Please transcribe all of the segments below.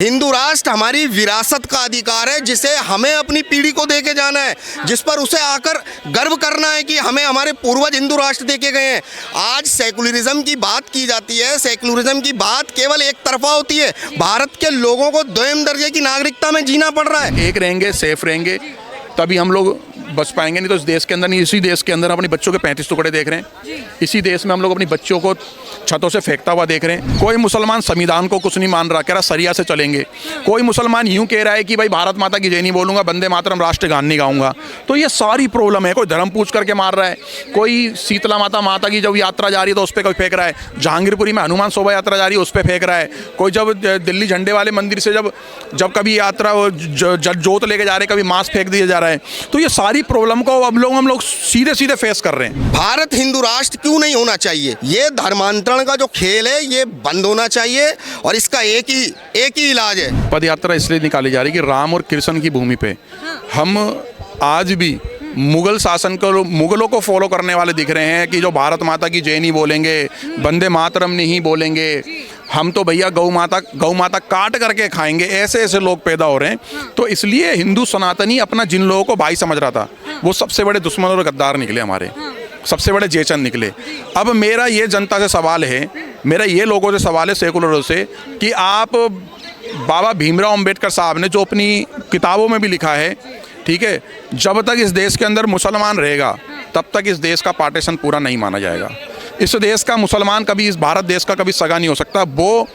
हिंदू राष्ट्र हमारी विरासत का अधिकार है, जिसे हमें अपनी पीढ़ी को देके जाना है, जिस पर उसे आकर गर्व करना है कि हमें हमारे पूर्वज हिंदू राष्ट्र देके गए हैं। आज सेकुलरिज्म की बात की जाती है, सेकुलरिज्म की बात केवल एक तरफा होती है। भारत के लोगों को द्वितीय दर्जे की नागरिकता में जीना पड़ रहा है। एक रहेंगे, सेफ रहेंगे, तभी हम लोग बच पाएंगे। नहीं तो इस देश के अंदर नहीं, इसी देश के अंदर अपने बच्चों के 35 टुकड़े देख रहे हैं। इसी देश में हम लोग अपनी बच्चों को छतों से फेंकता हुआ देख रहे हैं। कोई मुसलमान संविधान को कुछ नहीं मान रहा, कह रहा सरिया से चलेंगे। कोई मुसलमान यूं कह रहा है कि भाई भारत माता की जय नहीं बोलूंगा, वंदे मातरम राष्ट्रगान नहीं गाऊंगा। तो ये सारी प्रॉब्लम है। कोई धर्म पूछ करके मार रहा है, कोई शीतला माता की जब यात्रा जा रही है तो उस पर कोई फेंक रहा है, जहांगीरपुरी में हनुमान शोभा यात्रा जा रही है उस पर फेंक रहा है, कोई जब दिल्ली झंडे वाले मंदिर से जब कभी यात्रा जोत लेके जा रहे, कभी मांस फेंक दिया जा रहा है। तो ये सारी प्रॉब्लम को हम लोग सीधे सीधे फेस कर रहे हैं। भारत हिंदू राष्ट्र क्यों नहीं होना चाहिए? ये धर्मांतरण का जो खेल है ये बंद होना चाहिए और इसका एक ही इलाज है। पद यात्रा इसलिए निकाली जा रही है कि राम और कृष्ण की भूमि पे हम आज भी मुगल शासन को, मुगलों को फॉलो करने वाले दिख रहे हैं कि जो भारत माता की जय नहीं बोलेंगे, वंदे मातरम नहीं बोलेंगे, हम तो भैया गौ माता काट करके खाएंगे, ऐसे ऐसे लोग पैदा हो रहे हैं। तो इसलिए हिंदू सनातनी अपना जिन लोगों को भाई समझ रहा था वो सबसे बड़े दुश्मन और गद्दार निकले, हमारे सबसे बड़े जेचन निकले। अब मेरा ये जनता से सवाल है, मेरा ये लोगों से सवाल है, सेकुलरों से, कि आप बाबा भीमराव अंबेडकर साहब ने जो अपनी किताबों में भी लिखा है, ठीक है, जब तक इस देश के अंदर मुसलमान रहेगा तब तक इस देश का पार्टीशन पूरा नहीं माना जाएगा। इस देश का मुसलमान कभी इस भारत देश का कभी सगा नहीं हो सकता। वो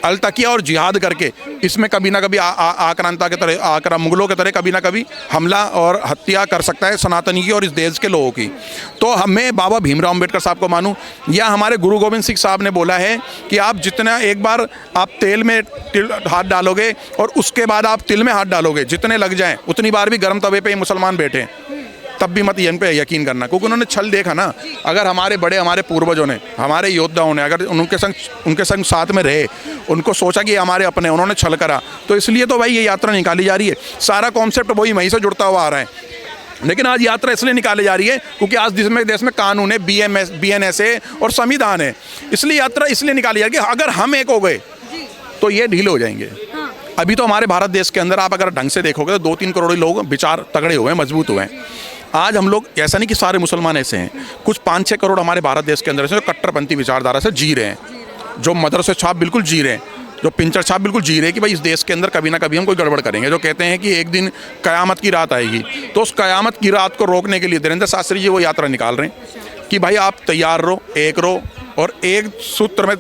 अलतकिया और जिहाद करके इसमें कभी ना कभी आक्रांता के तरह, मुगलों के तरह कभी ना कभी हमला और हत्या कर सकता है सनातनी की और इस देश के लोगों की। तो हमें बाबा भीमराव अंबेडकर साहब को मानूं या हमारे गुरु गोविंद सिंह साहब ने बोला है कि आप जितना एक बार आप तेल में हाथ डालोगे और उसके बाद आप तिल में हाथ डालोगे, जितने लग जाएं उतनी बार भी गर्म तवे पे मुसलमान बैठे तब भी मत इन पे यकीन करना, क्योंकि उन्होंने छल देखा ना। अगर हमारे बड़े, हमारे पूर्वजों ने, हमारे योद्धाओं ने अगर उनके संग साथ में रहे, उनको सोचा कि हमारे अपने, उन्होंने छल करा, तो इसलिए तो भाई ये यात्रा निकाली जा रही है। सारा कॉन्सेप्ट वही वहीं से जुड़ता हुआ आ रहा है। लेकिन आज यात्रा इसलिए निकाली जा रही है क्योंकि आज देश में कानून है, BNSA और संविधान है, इसलिए यात्रा इसलिए निकाली जा रही है कि अगर हम एक हो गए तो ये ढीले हो जाएंगे। अभी तो हमारे भारत देश के अंदर आप अगर ढंग से देखोगे तो 2-3 करोड़ लोग विचार तगड़े हुए हैं, मजबूत हुए हैं। आज हम लोग, ऐसा नहीं कि सारे मुसलमान ऐसे हैं, कुछ 5-6 करोड़ हमारे भारत देश के अंदर ऐसे कट्टरपंथी विचारधारा से जी रहे हैं, जो मदरसे छाप बिल्कुल जी रहे हैं, जो पिंचर छाप बिल्कुल जी रहे हैं कि भाई इस देश के अंदर कभी ना कभी हम कोई गड़बड़ करेंगे, जो कहते हैं कि एक दिन कयामत की रात आएगी। तो उस कयामत की रात को रोकने के लिए धीरेन्द्र शास्त्री जी वो यात्रा निकाल रहे हैं कि भाई आप तैयार रहो, एक रहो और एक सूत्र में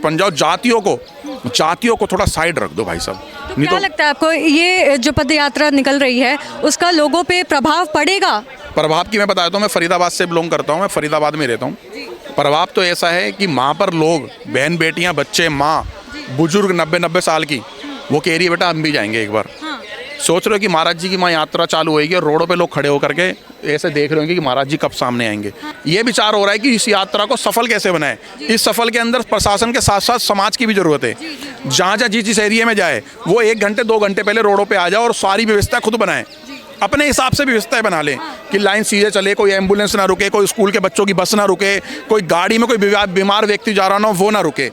बन जाओ। जातियों को थोड़ा साइड रख दो भाई साहब। तो क्या लगता है आपको ये जो पद यात्रा निकल रही है उसका लोगों पे प्रभाव पड़ेगा? प्रभाव की मैं बताता हूँ, मैं फरीदाबाद से बिलोंग करता हूँ, मैं फरीदाबाद में रहता हूँ। प्रभाव तो ऐसा है कि वहाँ पर लोग, बहन बेटियाँ, बच्चे, माँ, बुजुर्ग 90-90 साल की, वो कह रही है बेटा हम भी जाएंगे एक बार। सोच रहे हो कि महाराज जी की माँ यात्रा चालू होगी और रोडों पे लोग खड़े होकर के ऐसे देख रहे होंगे कि महाराज जी कब सामने आएंगे। ये विचार हो रहा है कि इस यात्रा को सफल कैसे बनाए। इस सफल के अंदर प्रशासन के साथ साथ समाज की भी जरूरत है। जहाँ जिस एरिया में जाए वो 1 घंटे 2 घंटे पहले रोडों पे आ जाए और सारी व्यवस्था खुद बनाए, अपने हिसाब से व्यवस्थाएं बना ले कि लाइन सीधे चले, कोई एम्बुलेंस ना रुके, कोई स्कूल के बच्चों की बस ना रुके, कोई गाड़ी में कोई बीमार व्यक्ति जा रहा ना वो ना रुके।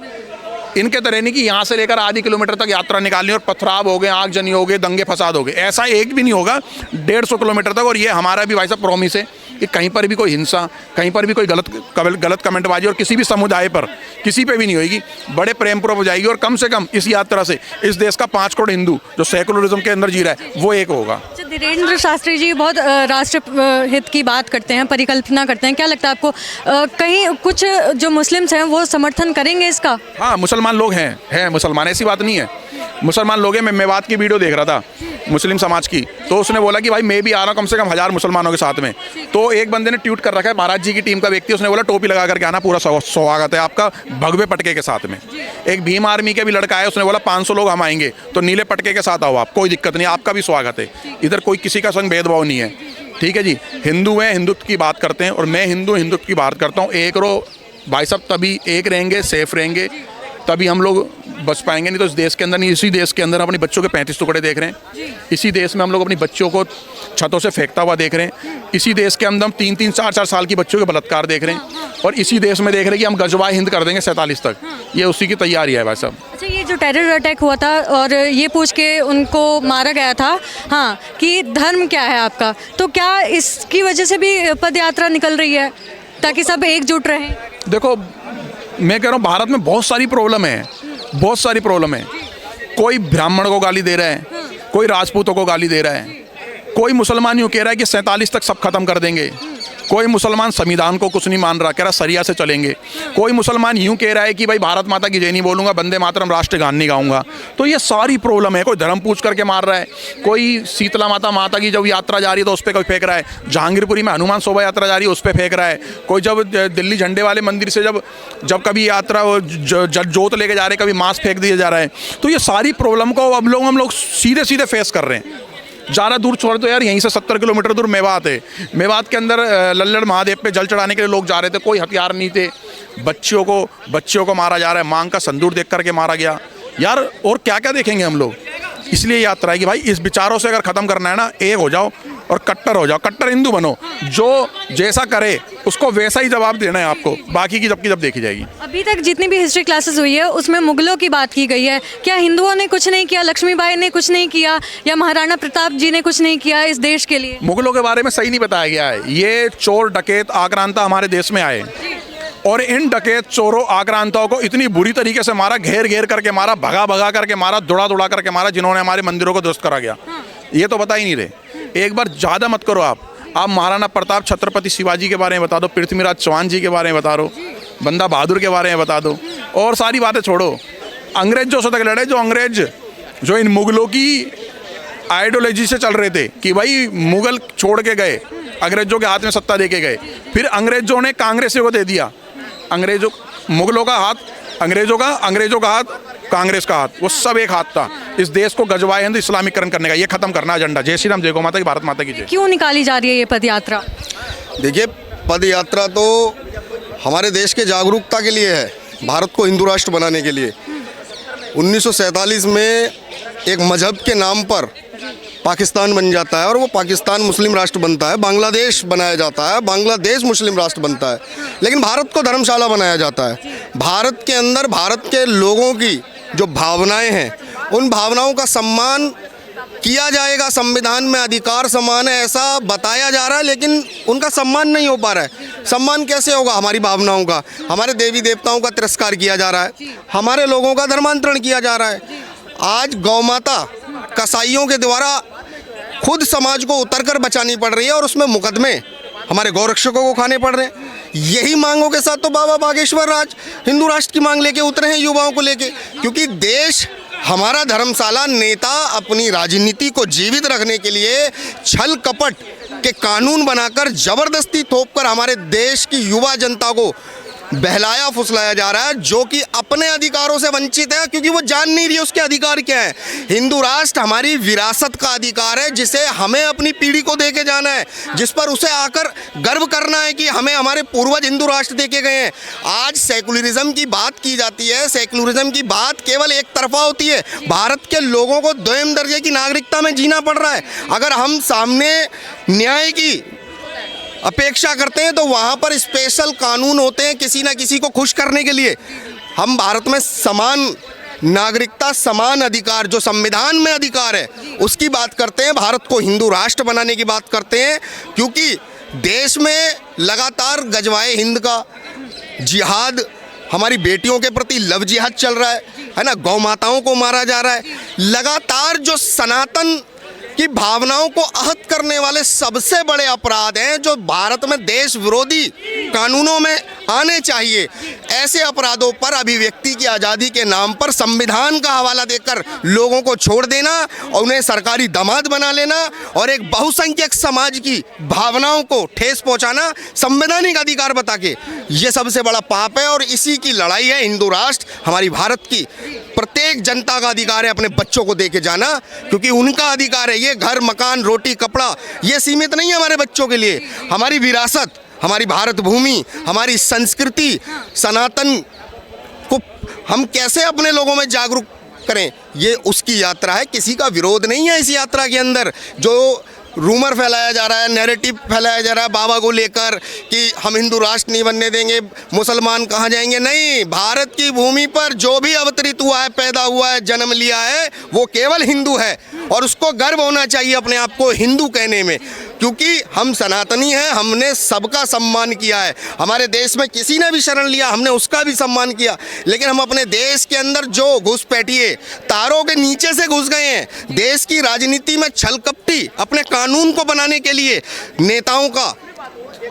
इनके तरह नहीं कि यहाँ से लेकर आधी किलोमीटर तक यात्रा निकालनी और पथराव हो गए, आगजनी हो गए, दंगे फसाद हो गए, ऐसा एक भी नहीं होगा 150 किलोमीटर तक। और ये हमारा भी भाई साहब प्रॉमिस है कि कहीं पर भी कोई हिंसा, कहीं पर भी कोई गलत कमेंटबाजी और किसी भी समुदाय पर किसी पे भी नहीं होगी, बड़े प्रेम पूर्वक हो जाएगी। और कम से कम इस यात्रा से इस देश का 5 करोड़ हिंदू जो सेकुलरिज्म के अंदर जी रहा है वो एक होगा। धीरेन्द्र शास्त्री जी बहुत राष्ट्र हित की बात करते हैं, परिकल्पना करते हैं। क्या लगता है आपको कहीं कुछ जो मुस्लिम्स हैं वो समर्थन करेंगे इसका? हाँ, मुसलमान लोग हैं मुसलमान, ऐसी बात नहीं है, मुसलमान लोग हैं। मैं मेवात की वीडियो देख रहा था मुस्लिम समाज की, तो उसने बोला कि भाई मैं भी आ रहा हूँ कम से कम 1000 मुसलमानों के साथ में। तो एक बंदे ने ट्वीट कर रखा है, महाराज जी की टीम का व्यक्ति, उसने बोला टोपी लगा करके आना, पूरा स्वागत है आपका भगवे पटके के साथ में। एक भीम आर्मी के भी लड़का है, उसने बोला 500 लोग हम आएंगे तो नीले पटके के साथ आओ आप, कोई दिक्कत नहीं, आपका भी स्वागत है। इधर कोई किसी का संग भेदभाव नहीं है, ठीक है जी। हिंदू हैं, हिंदुत्व की बात करते हैं और मैं हिंदुत्व की बात करता हूँ। एक रहो भाई साहब, तभी एक रहेंगे, सेफ रहेंगे, तभी हम लोग बच पाएंगे, नहीं तो इस देश के अंदर नहीं, इसी देश के अंदर अपने बच्चों के 35 टुकड़े देख रहे हैं। इसी देश में हम लोग अपनी बच्चों को छतों से फेंकता हुआ देख रहे हैं। इसी देश के अंदर हम 3-3, 4-4 साल की बच्चों के बलात्कार देख रहे हैं। और इसी देश में देख रहे हैं कि हम गजवा हिंद कर देंगे 47 तक। ये उसी की तैयारी है भाई साहब। अच्छा, ये जो टेरर अटैक हुआ था और ये पूछ के उनको मारा गया था, हाँ, कि धर्म क्या है आपका, तो क्या इसकी वजह से भी पद यात्रा निकल रही है ताकि सब एकजुट रहें? देखो, मैं कह रहा हूँ भारत में बहुत सारी प्रॉब्लम है, बहुत सारी प्रॉब्लम है। कोई ब्राह्मण को गाली दे रहा है, कोई राजपूतों को गाली दे रहा है, कोई मुसलमान यूँ कह रहा है कि 47 तक सब खत्म कर देंगे, कोई मुसलमान संविधान को कुछ नहीं मान रहा, कह रहा सरिया से चलेंगे, कोई मुसलमान यूँ कह रहा है कि भाई भारत माता की जय नहीं बोलूँगा, वंदे मातरम राष्ट्रगान नहीं गाऊंगा। तो ये सारी प्रॉब्लम है। कोई धर्म पूछ करके मार रहा है, कोई शीतला माता की जब यात्रा जा रही है तो उस पर कोई फेंक रहा है, जहांगीरपुरी में हनुमान शोभा यात्रा जा रही है उस पर फेंक रहा है, कोई जब दिल्ली झंडे वाले मंदिर से जब कभी यात्रा जोत लेके जा रहे, कभी मांस फेंक दिया जा रहा है। तो ये सारी प्रॉब्लम को अब हम लोग सीधे सीधे फेस कर रहे हैं। ज़्यादा दूर छोड़ दो यार, यहीं से 70 किलोमीटर दूर मेवात है। मेवात के अंदर लल्लड़ महादेव पे जल चढ़ाने के लिए लोग जा रहे थे, कोई हथियार नहीं थे, बच्चियों को मारा जा रहा है, मांग का संदूर देख करके मारा गया यार। और क्या क्या देखेंगे हम लोग। इसलिए यात्रा है कि भाई इस विचारों से अगर ख़त्म करना है ना, एक हो जाओ और कट्टर हो जाओ, कट्टर हिंदू बनो। जो जैसा करे उसको वैसा ही जवाब देना है आपको, बाकी की जब देखी जाएगी। अभी तक जितनी भी हिस्ट्री क्लासेस हुई है उसमें मुगलों की बात की गई है। क्या हिंदुओं ने कुछ नहीं किया, लक्ष्मीबाई ने कुछ नहीं किया, या महाराणा प्रताप जी ने कुछ नहीं किया इस देश के लिए? मुगलों के बारे में सही नहीं बताया गया है। ये चोर डकैत आक्रांता हमारे देश में आए और इन डकैत चोरों आक्रांताओं को इतनी बुरी तरीके से मारा, घेर करके मारा, भगा करके मारा, दौड़ा करके मारा, जिन्होंने हमारे मंदिरों को ध्वस्त करा गया। ये तो बता ही नहीं रहे। एक बार ज़्यादा मत करो आप महाराणा प्रताप, छत्रपति शिवाजी के बारे में बता दो, पृथ्वीराज चौहान जी के बारे में बता दो, बंदा बहादुर के बारे में बता दो, और सारी बातें छोड़ो। अंग्रेजों से तक लड़े, जो इन मुगलों की आइडियोलॉजी से चल रहे थे कि भाई मुगल छोड़ के गए, अंग्रेजों के हाथ में सत्ता दे के गए, फिर अंग्रेजों ने कांग्रेसियों को दे दिया। मुगलों का हाथ अंग्रेजों का हाथ कांग्रेस का हाथ, वो सब एक हाथ था। इस देश को गजवाए हिंद इस्लामीकरण करने का, ये खत्म करना एजेंडा। जय श्री राम, जय गौ माता की, भारत माता की जय। क्यों निकाली जा रही है ये पद यात्रा? देखिए, पद यात्रा तो हमारे देश के जागरूकता के लिए है, भारत को हिंदू राष्ट्र बनाने के लिए। 1947 में एक मजहब के नाम पर पाकिस्तान बन जाता है और वो पाकिस्तान मुस्लिम राष्ट्र बनता है, बांग्लादेश बनाया जाता है, बांग्लादेश मुस्लिम राष्ट्र बनता है, लेकिन भारत को धर्मशाला बनाया जाता है। भारत के अंदर भारत के लोगों की जो भावनाएं हैं, उन भावनाओं का सम्मान किया जाएगा, संविधान में अधिकार समान है ऐसा बताया जा रहा है, लेकिन उनका सम्मान नहीं हो पा रहा है। सम्मान कैसे होगा हमारी भावनाओं का? हमारे देवी देवताओं का तिरस्कार किया जा रहा है, हमारे लोगों का धर्मांतरण किया जा रहा है। आज गौ माता कसाईयों के द्वारा खुद समाज को उतरकर बचानी पड़ रही है और उसमें मुकदमे हमारे गौरक्षकों को खाने पड़ रहे हैं। यही मांगों के साथ तो बाबा बागेश्वर आज हिंदू राष्ट्र की मांग लेके उतरे हैं, युवाओं को लेके, क्योंकि देश हमारा धर्मशाला नेता अपनी राजनीति को जीवित रखने के लिए छल कपट के कानून बनाकर जबरदस्ती थोपकर हमारे देश की युवा जनता को बहलाया फुसलाया जा रहा है, जो कि अपने अधिकारों से वंचित है, क्योंकि वो जान नहीं रही उसके अधिकार क्या है। हिंदू राष्ट्र हमारी विरासत का अधिकार है, जिसे हमें अपनी पीढ़ी को देके जाना है, जिस पर उसे आकर गर्व करना है कि हमें हमारे पूर्वज हिंदू राष्ट्र देके गए हैं। आज सेकुलरिज्म की बात की जाती है, सेकुलरिज्म की बात केवल एक तरफा होती है। भारत के लोगों को द्वितीय दर्जे की नागरिकता में जीना पड़ रहा है। अगर हम सामने न्याय की अपेक्षा करते हैं तो वहाँ पर स्पेशल कानून होते हैं किसी ना किसी को खुश करने के लिए। हम भारत में समान नागरिकता, समान अधिकार, जो संविधान में अधिकार है, उसकी बात करते हैं। भारत को हिंदू राष्ट्र बनाने की बात करते हैं, क्योंकि देश में लगातार गजवाए हिंद का जिहाद, हमारी बेटियों के प्रति लव जिहाद चल रहा है ना, गौ माताओं को मारा जा रहा है। लगातार जो सनातन कि भावनाओं को आहत करने वाले सबसे बड़े अपराध हैं, जो भारत में देश विरोधी कानूनों में आने चाहिए, ऐसे अपराधों पर अभिव्यक्ति की आज़ादी के नाम पर संविधान का हवाला देकर लोगों को छोड़ देना और उन्हें सरकारी दामाद बना लेना और एक बहुसंख्यक समाज की भावनाओं को ठेस पहुंचाना संवैधानिक अधिकार बता के, ये सबसे बड़ा पाप है। और इसी की लड़ाई है हिंदू राष्ट्र, हमारी भारत की प्रत्येक जनता का अधिकार है अपने बच्चों को देके जाना, क्योंकि उनका अधिकार है। ये घर, मकान, रोटी, कपड़ा ये सीमित नहीं है हमारे बच्चों के लिए। हमारी विरासत, हमारी भारत भूमि, हमारी संस्कृति, सनातन को हम कैसे अपने लोगों में जागरूक करें, ये उसकी यात्रा है। किसी का विरोध नहीं है इस यात्रा के अंदर। जो रूमर फैलाया जा रहा है, नैरेटिव फैलाया जा रहा है बाबा को लेकर कि हम हिंदू राष्ट्र नहीं बनने देंगे, मुसलमान कहाँ जाएंगे, नहीं। भारत की भूमि पर जो भी अवतरित हुआ है, पैदा हुआ है, जन्म लिया है, वो केवल हिंदू है और उसको गर्व होना चाहिए अपने आप को हिंदू कहने में, क्योंकि हम सनातनी हैं। हमने सबका सम्मान किया है। हमारे देश में किसी ने भी शरण लिया, हमने उसका भी सम्मान किया। लेकिन हम अपने देश के अंदर जो घुसपैठिए तारों के नीचे से घुस गए हैं। देश की राजनीति में छल कपटी अपने कानून को बनाने के लिए नेताओं का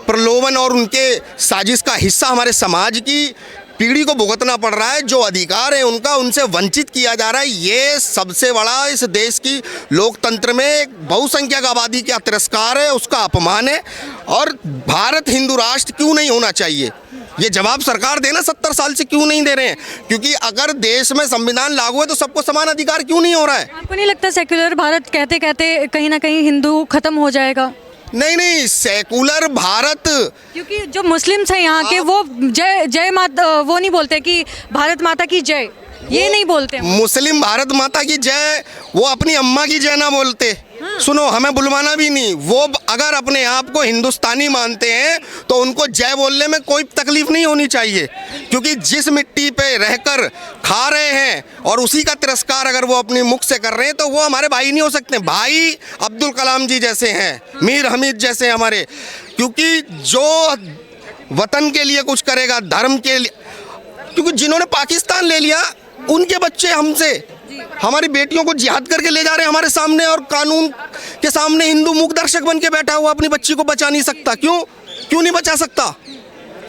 प्रलोभन और उनके साजिश का हिस्सा हमारे समाज की पीढ़ी को भुगतना पड़ रहा है। जो अधिकार है उनका, उनसे वंचित किया जा रहा है। ये सबसे बड़ा इस देश की लोकतंत्र में बहुसंख्यक आबादी का तिरस्कार है, उसका अपमान है। और भारत हिंदू राष्ट्र क्यों नहीं होना चाहिए, ये जवाब सरकार देना 70 साल से क्यों नहीं दे रहे हैं। क्योंकि अगर देश में संविधान लागू है तो सबको समान अधिकार क्यों नहीं हो रहा है। आपको नहीं लगता सेक्युलर भारत कहते कहते कहीं ना कहीं हिंदू खत्म हो जाएगा? नहीं नहीं, सेकुलर भारत, क्योंकि जो मुस्लिम्स हैं यहाँ के वो जय जय माता वो नहीं बोलते कि भारत माता की जय, ये नहीं बोलते। मुस्लिम भारत माता की जय वो अपनी अम्मा की जय ना बोलते। सुनो, हमें बुलवाना भी नहीं। वो अगर अपने आप को हिंदुस्तानी मानते हैं तो उनको जय बोलने में कोई तकलीफ नहीं होनी चाहिए, क्योंकि जिस मिट्टी पे रहकर खा रहे हैं और उसी का तिरस्कार अगर वो अपने मुख से कर रहे हैं तो वो हमारे भाई नहीं हो सकते। भाई अब्दुल कलाम जी जैसे हैं, मीर हमीद जैसे हमारे, क्योंकि जो वतन के लिए कुछ करेगा, धर्म के लिए, क्योंकि जिन्होंने पाकिस्तान ले लिया उनके बच्चे हमसे, हमारी बेटियों को जिहाद करके ले जा रहे हैं हमारे सामने, और कानून के सामने हिंदू मूक दर्शक बन के बैठा हुआ अपनी बच्ची को बचा नहीं सकता। क्यों नहीं बचा सकता?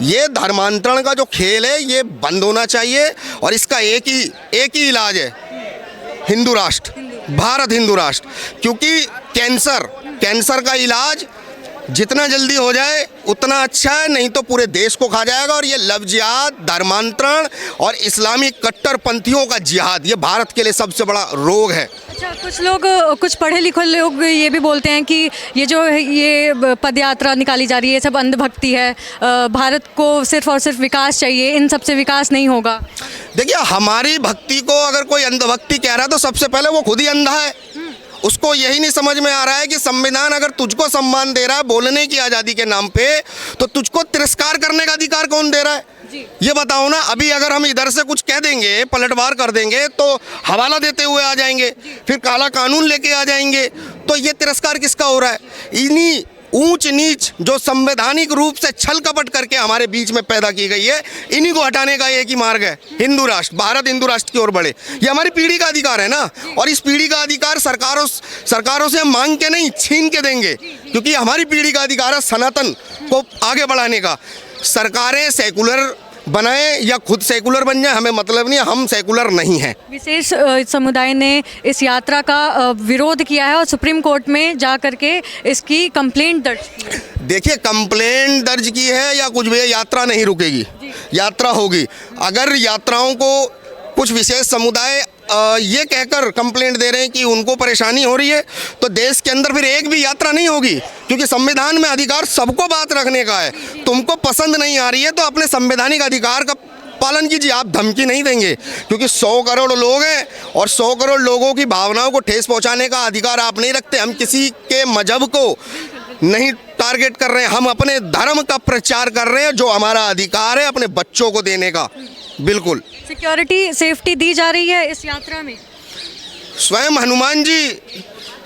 ये धर्मांतरण का जो खेल है ये बंद होना चाहिए और इसका एक ही इलाज है, हिंदू राष्ट्र, भारत हिंदू राष्ट्र। क्योंकि कैंसर का इलाज जितना जल्दी हो जाए उतना अच्छा है, नहीं तो पूरे देश को खा जाएगा। और ये लव जिहाद, धर्मांतरण और इस्लामी कट्टरपंथियों का जिहाद, ये भारत के लिए सबसे बड़ा रोग है। अच्छा, कुछ पढ़े लिखे लोग ये भी बोलते हैं कि ये पद यात्रा निकाली जा रही है, ये सब अंधभक्ति है, भारत को सिर्फ और सिर्फ विकास चाहिए, इन सबसे विकास नहीं होगा। देखिए, हमारी भक्ति को अगर कोई अंधभक्ति कह रहा है तो सबसे पहले वो खुद ही अंधा है। उसको यही नहीं समझ में आ रहा है कि संविधान अगर तुझको सम्मान दे रहा है बोलने की आज़ादी के नाम पे, तो तुझको तिरस्कार करने का अधिकार कौन दे रहा है? ये बताओ ना। अभी अगर हम इधर से कुछ कह देंगे, पलटवार कर देंगे, तो हवाला देते हुए आ जाएंगे, फिर काला कानून लेके आ जाएंगे। तो ये तिरस्कार किसका हो रहा है? इन्हीं ऊंच नीच जो संवैधानिक रूप से छल कपट करके हमारे बीच में पैदा की गई है, इन्हीं को हटाने का एक ही मार्ग है, हिंदू राष्ट्र, भारत हिंदू राष्ट्र की ओर बढ़े। ये हमारी पीढ़ी का अधिकार है ना, और इस पीढ़ी का अधिकार सरकारों से मांग के नहीं, छीन के देंगे, क्योंकि हमारी पीढ़ी का अधिकार है सनातन को आगे बढ़ाने का। सरकारें सेकुलर बनाए या खुद सेकुलर बन जाए, हमें मतलब नहीं, हम सेकुलर नहीं हैं। विशेष समुदाय ने इस यात्रा का विरोध किया है और सुप्रीम कोर्ट में जा करके इसकी कंप्लेंट दर्ज की है। देखिए, कंप्लेंट दर्ज की है या कुछ भी, यात्रा नहीं रुकेगी, यात्रा होगी। अगर यात्राओं को कुछ विशेष समुदाय ये कहकर कंप्लेंट दे रहे हैं कि उनको परेशानी हो रही है, तो देश के अंदर फिर एक भी यात्रा नहीं होगी, क्योंकि संविधान में अधिकार सबको बात रखने का है। तुमको पसंद नहीं आ रही है तो अपने संवैधानिक अधिकार का पालन कीजिए, आप धमकी नहीं देंगे, क्योंकि 100 करोड़ लोग हैं और 100 करोड़ लोगों की भावनाओं को ठेस पहुंचाने का अधिकार आप नहीं रखते। हम किसी के मजहब को नहीं टारगेट कर रहे हैं, हम अपने धर्म का प्रचार कर रहे हैं, जो हमारा अधिकार है अपने बच्चों को देने का। बिल्कुल। सिक्योरिटी सेफ्टी दी जा रही है इस यात्रा में? स्वयं हनुमान जी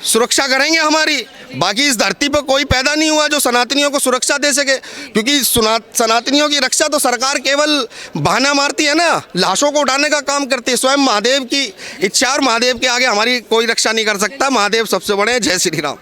सुरक्षा करेंगे हमारी। बाकी इस धरती पर कोई पैदा नहीं हुआ जो सनातनियों को सुरक्षा दे सके, क्योंकि सनातनियों की रक्षा तो सरकार केवल बहाना मारती है ना, लाशों को उठाने का काम करती है। स्वयं महादेव की इच्छा और महादेव के आगे हमारी कोई रक्षा नहीं कर सकता। महादेव सबसे बड़े हैं। जय श्री राम।